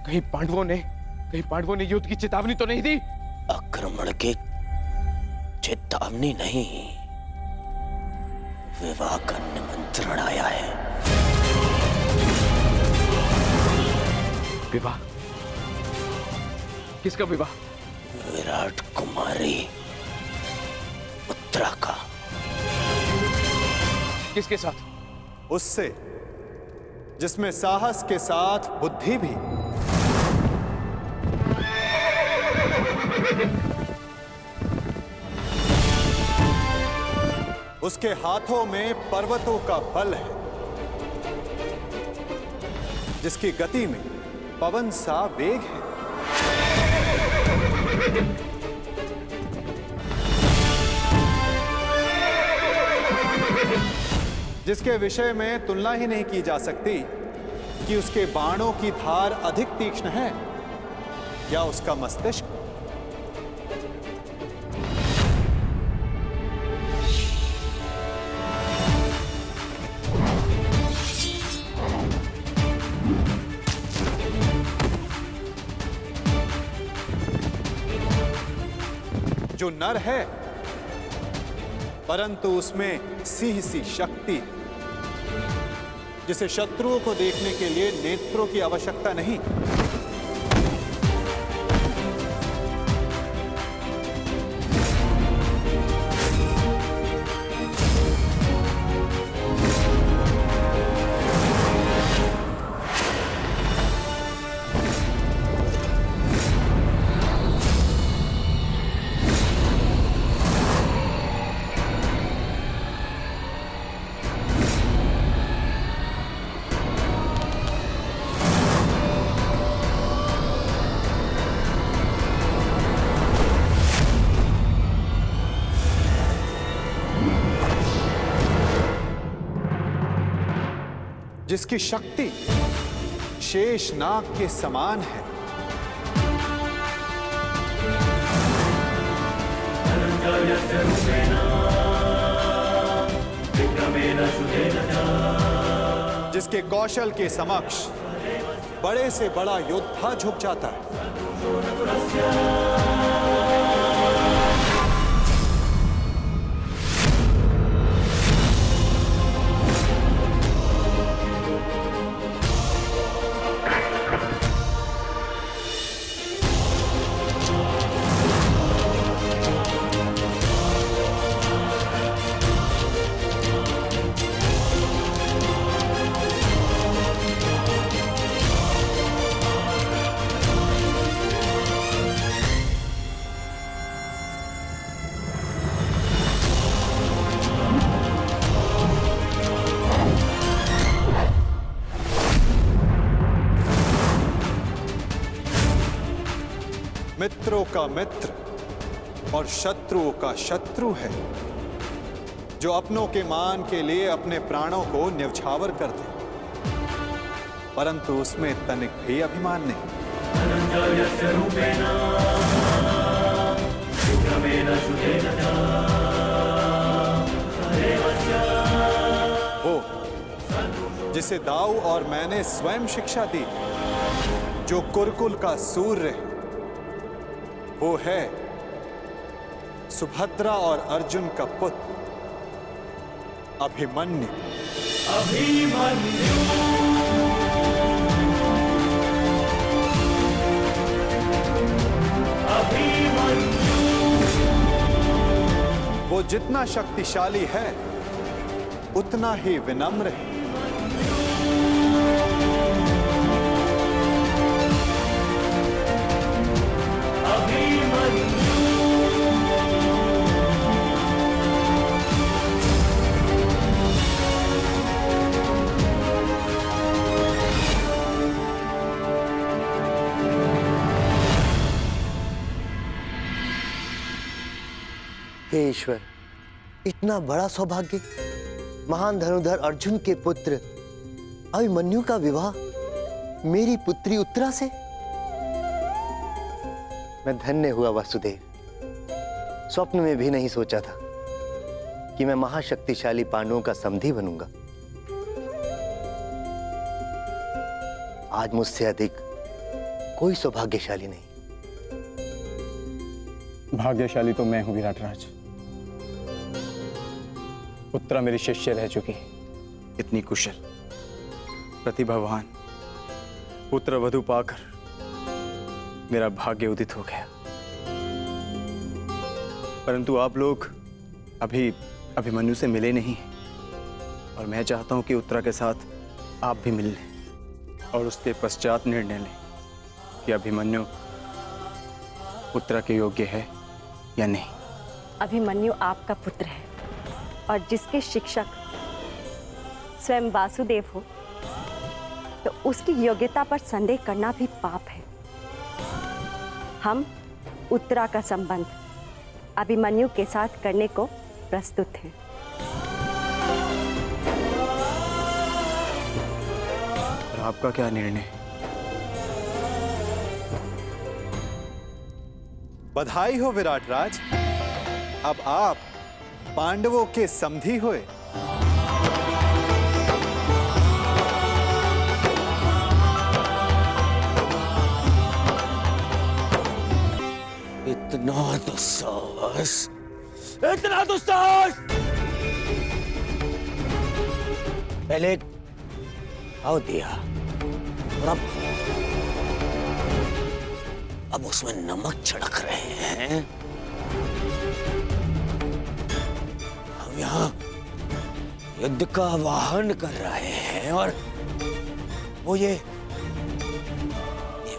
कहीं पांडवों ने युद्ध की चेतावनी तो नहीं दी? आक्रमण की चेतावनी नहीं, विवाह का निमंत्रण आया है। विवाह? किसका विवाह? विराट कुमारी उत्तरा का। किसके साथ? उससे जिसमें साहस के साथ बुद्धि भी। उसके हाथों में पर्वतों का बल है, जिसकी गति में पवन सा वेग है। जिसके विषय में तुलना ही नहीं की जा सकती कि उसके बाणों की धार अधिक तीक्ष्ण है या उसका मस्तिष्क। जो नर है, परंतु उसमें सिंह सी शक्ति, जिसे शत्रुओं को देखने के लिए नेत्रों की आवश्यकता नहीं। जिसकी शक्ति शेष नाग के समान है। जिसके कौशल के समक्ष बड़े से बड़ा योद्धा झुक जाता है। मित्रों का मित्र और शत्रुओं का शत्रु है, जो अपनों के मान के लिए अपने प्राणों को न्यौछावर कर दे, परंतु उसमें तनिक भी अभिमान नहीं। वो जिसे दाऊ और मैंने स्वयं शिक्षा दी, जो कुरुकुल का सूर्य है, वो है सुभद्रा और अर्जुन का पुत्र अभिमन्यु। वो जितना शक्तिशाली है उतना ही विनम्र है। हे ईश्वर, इतना बड़ा सौभाग्य, महान धनुर्धर अर्जुन के पुत्र अभिमन्यु का विवाह मेरी पुत्री उत्तरा से। मैं धन्य हुआ वासुदेव। स्वप्न में भी नहीं सोचा था कि मैं महाशक्तिशाली पांडवों का समधी बनूंगा। आज मुझसे अधिक कोई सौभाग्यशाली नहीं। भाग्यशाली तो मैं हूं विराटराज। उत्तरा मेरी शिष्य रह चुकी, इतनी कुशल, प्रतिभावान, पुत्र वधु पाकर मेरा भाग्य उदित हो गया। परंतु आप लोग अभी अभिमन्यु से मिले नहीं, और मैं चाहता हूं कि उत्तरा के साथ आप भी मिल लें और उसके पश्चात निर्णय लें कि अभिमन्यु उत्तरा के योग्य है या नहीं। अभिमन्यु आपका पुत्र है और जिसके शिक्षक स्वयं वासुदेव हो तो उसकी योग्यता पर संदेह करना भी पाप है। हम उत्तरा का संबंध अभिमन्यु के साथ करने को प्रस्तुत हैं। और आपका क्या निर्णय? बधाई हो विराटराज, अब आप पांडवों के समधी हुए। इतना दुस्साहस, इतना दुस्साहस! पहले आओ दिया, और अब उसमें नमक छिड़क रहे हैं। हम यहाँ युद्ध का आह्वान कर रहे हैं और वो ये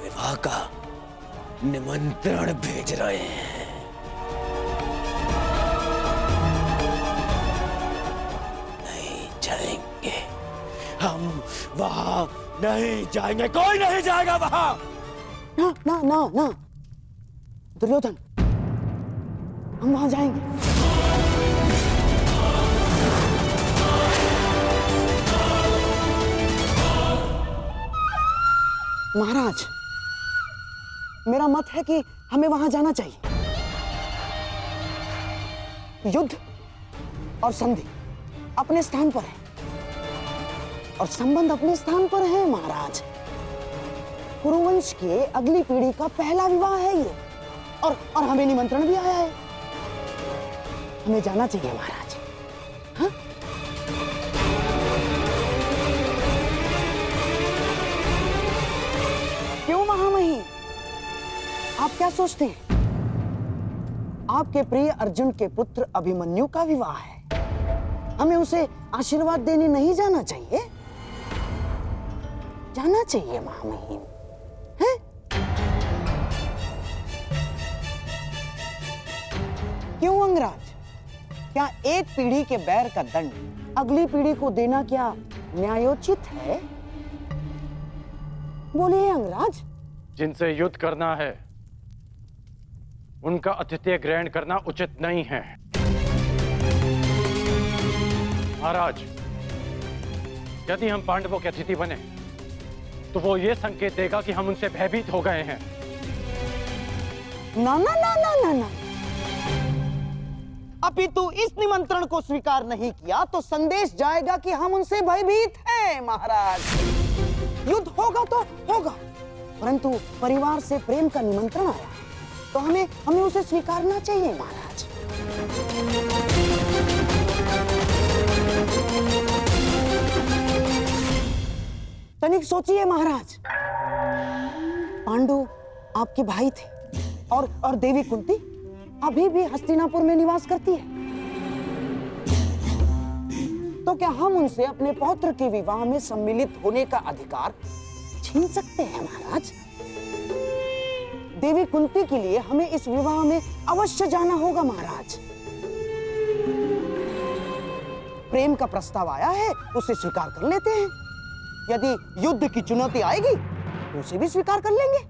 विवाह का निमंत्रण भेज रहे हैं। नहीं जाएंगे, हम वहां नहीं जाएंगे, कोई नहीं जाएगा वहां। ना ना ना ना दुर्योधन, हम वहां जाएंगे। महाराज, मेरा मत है कि हमें वहां जाना चाहिए। युद्ध और संधि अपने स्थान पर है और संबंध अपने स्थान पर है महाराज। कुरुवंश के अगली पीढ़ी का पहला विवाह है ये, और हमें निमंत्रण भी आया है। हमें जाना चाहिए महाराज। हाँ? क्यों महामहिम, आप क्या सोचते हैं? आपके प्रिय अर्जुन के पुत्र अभिमन्यु का विवाह है, हमें उसे आशीर्वाद देने नहीं जाना चाहिए? जाना चाहिए महामहिम। हैं? क्यों अंगराज, क्या एक पीढ़ी के बैर का दंड अगली पीढ़ी को देना क्या न्यायोचित है? बोलिए अंगराज। जिनसे युद्ध करना है उनका आतिथ्य ग्रहण करना उचित नहीं है। महाराज, यदि हम पांडवों के अतिथि बने तो वो ये संकेत देगा कि हम उनसे भयभीत हो गए हैं। ना ना ना ना ना ना, अपितु इस निमंत्रण को स्वीकार नहीं किया तो संदेश जाएगा कि हम उनसे भयभीत हैं। महाराज, युद्ध होगा तो होगा, परंतु परिवार से प्रेम का निमंत्रण आया तो हमें उसे स्वीकारना चाहिए महाराज। तनिक सोचिए महाराज, पांडु आपके भाई थे और देवी कुंती अभी भी हस्तिनापुर में निवास करती है, तो क्या हम उनसे अपने पौत्र के विवाह में सम्मिलित होने का अधिकार छीन सकते हैं महाराज? देवी कुंती के लिए हमें इस विवाह में अवश्य जाना होगा महाराज। प्रेम का प्रस्ताव आया है, उसे स्वीकार कर लेते हैं। यदि युद्ध की चुनौती आएगी तो उसे भी स्वीकार कर लेंगे।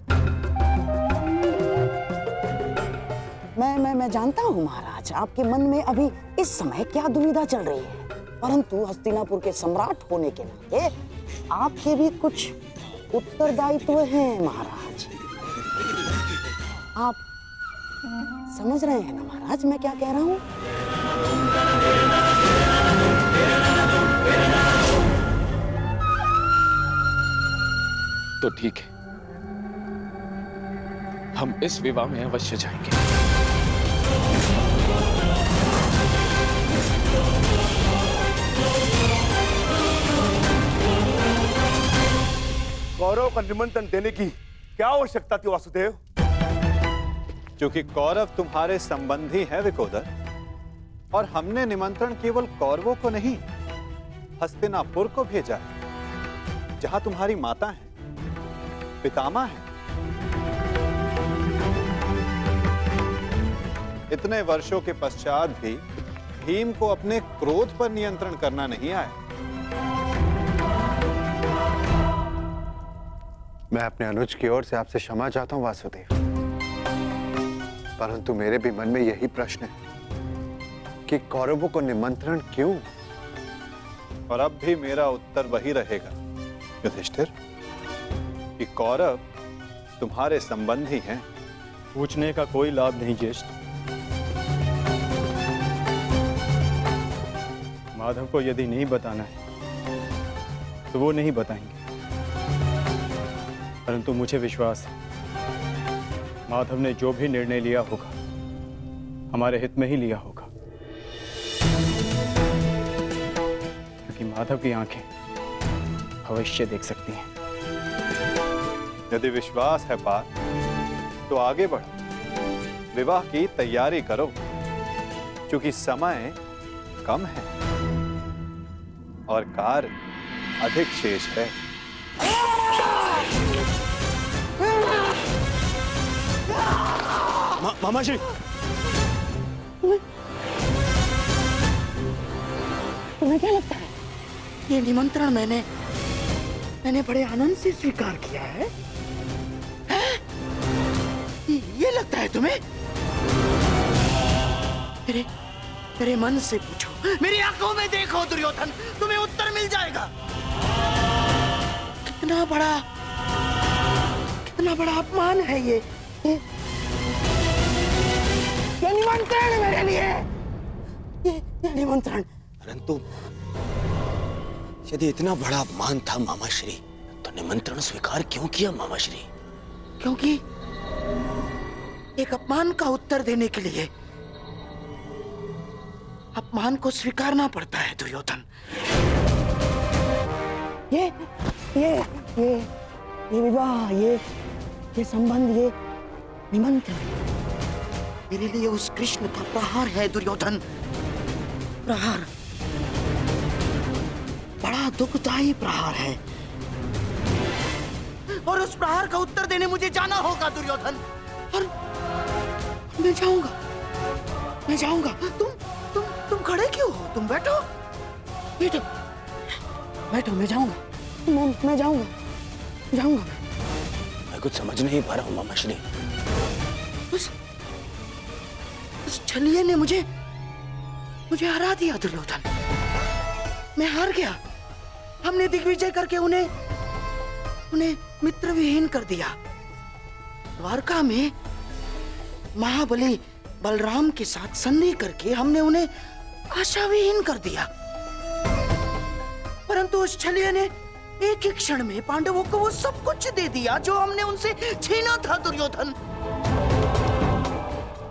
मैं जानता हूं महाराज, आपके मन में अभी इस समय क्या दुविधा चल रही है, परंतु हस्तिनापुर के सम्राट होने के नाते आपके भी कुछ उत्तरदायित्व हैं महाराज। आप समझ रहे हैं ना महाराज मैं क्या कह रहा हूं? तो ठीक है, हम इस विवाह में अवश्य जाएंगे। कौरव का निमंत्रण देने की क्या आवश्यकता थी वासुदेव? क्योंकि कौरव तुम्हारे संबंधी हैं विकोदर, और हमने निमंत्रण केवल कौरवों को नहीं, हस्तिनापुर को भेजा है, जहां तुम्हारी माता है, पितामह है। इतने वर्षों के पश्चात भी भीम को अपने क्रोध पर नियंत्रण करना नहीं आया। मैं अपने अनुज की ओर से आपसे क्षमा चाहता हूं वासुदेव, परंतु मेरे भी मन में यही प्रश्न है कि कौरवों को निमंत्रण क्यों? और अब भी मेरा उत्तर वही रहेगा युधिष्ठिर, कि कौरव तुम्हारे संबंधी हैं। पूछने का कोई लाभ नहीं ज्येष्ठ। माधव को यदि नहीं बताना है तो वो नहीं बताएंगे, परंतु मुझे विश्वास है माधव ने जो भी निर्णय लिया होगा हमारे हित में ही लिया होगा, क्योंकि माधव की आंखें भविष्य देख सकती हैं। यदि विश्वास है पार्थ, तो आगे बढ़ो, विवाह की तैयारी करो, क्योंकि समय कम है और कार्य अधिक शेष है। मामा जी, तुम्हें क्या लगता है ये निमंत्रण मैंने बड़े आनंद से स्वीकार किया है? हैं? ये लगता है तुम्हें? मेरे मन से पूछो, मेरी आंखों में देखो दुर्योधन, तुम्हें उत्तर मिल जाएगा। कितना बड़ा अपमान है ये निमंत्रण मेरे लिए, ये निमंत्रण। परंतु यदि इतना बड़ा अपमान था मामाश्री, तो निमंत्रण स्वीकार क्यों किया मामाश्री? क्योंकि एक अपमान का उत्तर देने के लिए अपमान को स्वीकारना पड़ता है दुर्योधन। ये विवाह, ये संबंध, ये निमंत्रण मेरे लिए उस कृष्ण का प्रहार है दुर्योधन। प्रहार, बड़ा दुखदायी प्रहार है, और उस प्रहार का उत्तर देने मुझे जाना होगा दुर्योधन। और मैं जाऊंगा। तुम खड़े क्यों हो? तुम बैठो, मैं जाऊंगा। मैं जाऊंगा। मैं कुछ समझ नहीं पा रहा हूं मामाश्री। उस छलिए ने मुझे हरा दिया दुर्योधन। मैं हार गया। हमने दिग्विजय करके उन्हें मित्र विहीन कर दिया। द्वारका में महाबली बलराम के साथ संधि करके हमने उन्हें आशा विहीन कर दिया। परंतु उस छलिए ने एक ही क्षण में पांडवों को वो सब कुछ दे दिया जो हमने उनसे छीना था दुर्योधन।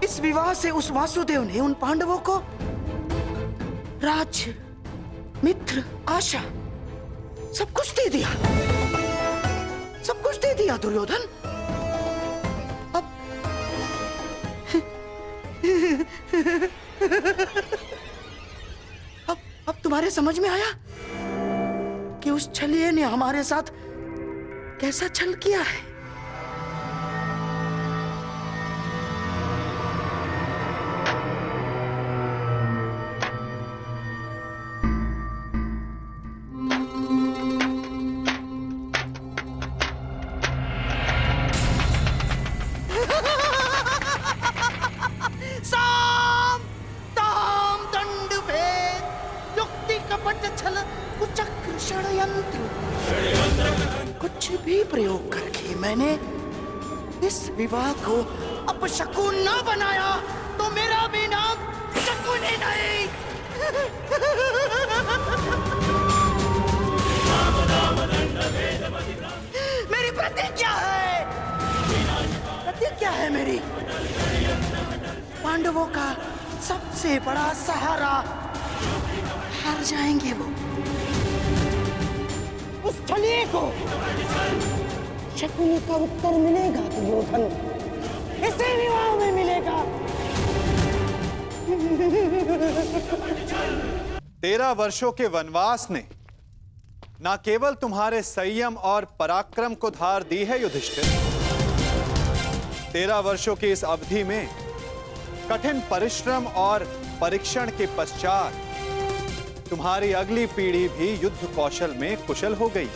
इस विवाह से उस वासुदेव ने उन पांडवों को राज्य, मित्र, आशा सब कुछ दे दिया। सब कुछ दे दिया दुर्योधन। अब तुम्हारे समझ में आया कि उस छलिए ने हमारे साथ कैसा छल किया है। साम ताम दंड भेद युक्ति कपट छल कुचक्र षड्यंत्र, कुछ भी प्रयोग करके मैंने इस विवाह को अपशकुन न बनाया तो मेरा भी नाम शकुन ही नहीं। मेरी प्रतिज्ञा है जाएंगे। पांडवों का सबसे बड़ा सहारा हार जाएंगे वो। उस छलिए को शकुनी का उत्तर मिलेगा दुर्योधन, इसी विवाह में मिलेगा। 13 वर्षों के वनवास ने न केवल तुम्हारे संयम और पराक्रम को धार दी है युधिष्ठिर, 13 वर्षों की इस अवधि में कठिन परिश्रम और परीक्षण के पश्चात तुम्हारी अगली पीढ़ी भी युद्ध कौशल में कुशल हो गई।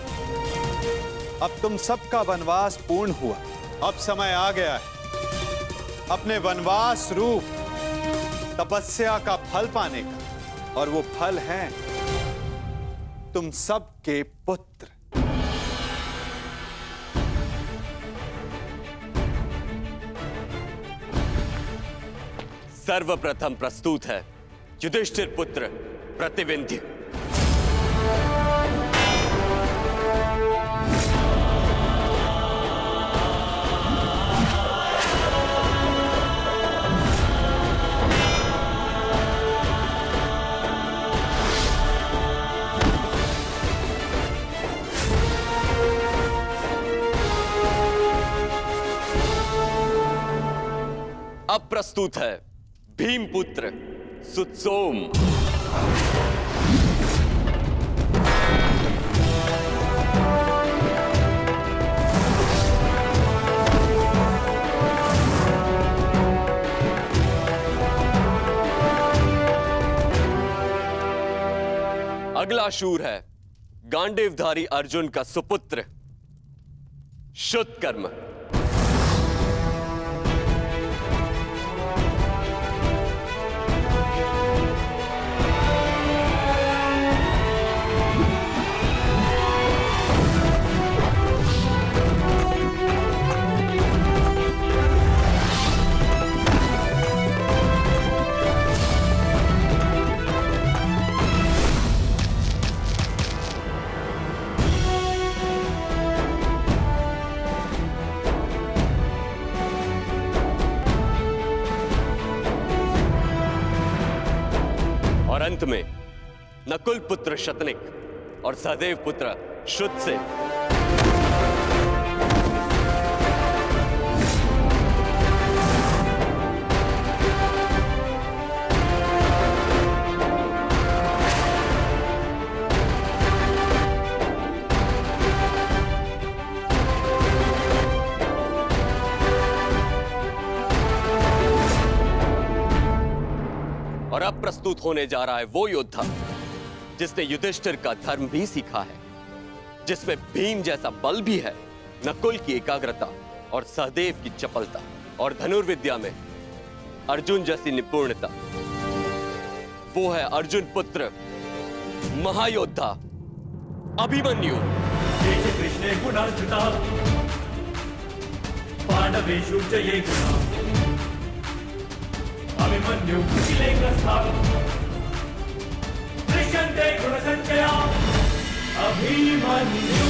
अब तुम सबका वनवास पूर्ण हुआ। अब समय आ गया है अपने वनवास रूप तपस्या का फल पाने का, और वो फल है तुम सबके पुत्र। सर्वप्रथम प्रस्तुत है युधिष्ठिर पुत्र प्रतिविंध्य। अब प्रस्तुत है भीमपुत्र सुत्सोम। अगला शूर है गांडीवधारी अर्जुन का सुपुत्र शुद्धकर्म। और अंत में नकुल पुत्र शतनिक और सहदेव पुत्र शुद्ध से और अब प्रस्तुत होने जा रहा है वो योद्धा जिसने युधिष्ठिर का धर्म भी सीखा है, जिसमें भीम जैसा बल भी है, नकुल की एकाग्रता और सहदेव की चपलता, और धनुर्विद्या में अर्जुन जैसी निपुणता। वो है अर्जुन पुत्र महायोद्धा अभिमन्यु। कृष्णे गुणार्जिता पांडवेषु जये गुणा अभिमन्यु दृश्यन्ते गुणसंचया अभिमन्यु।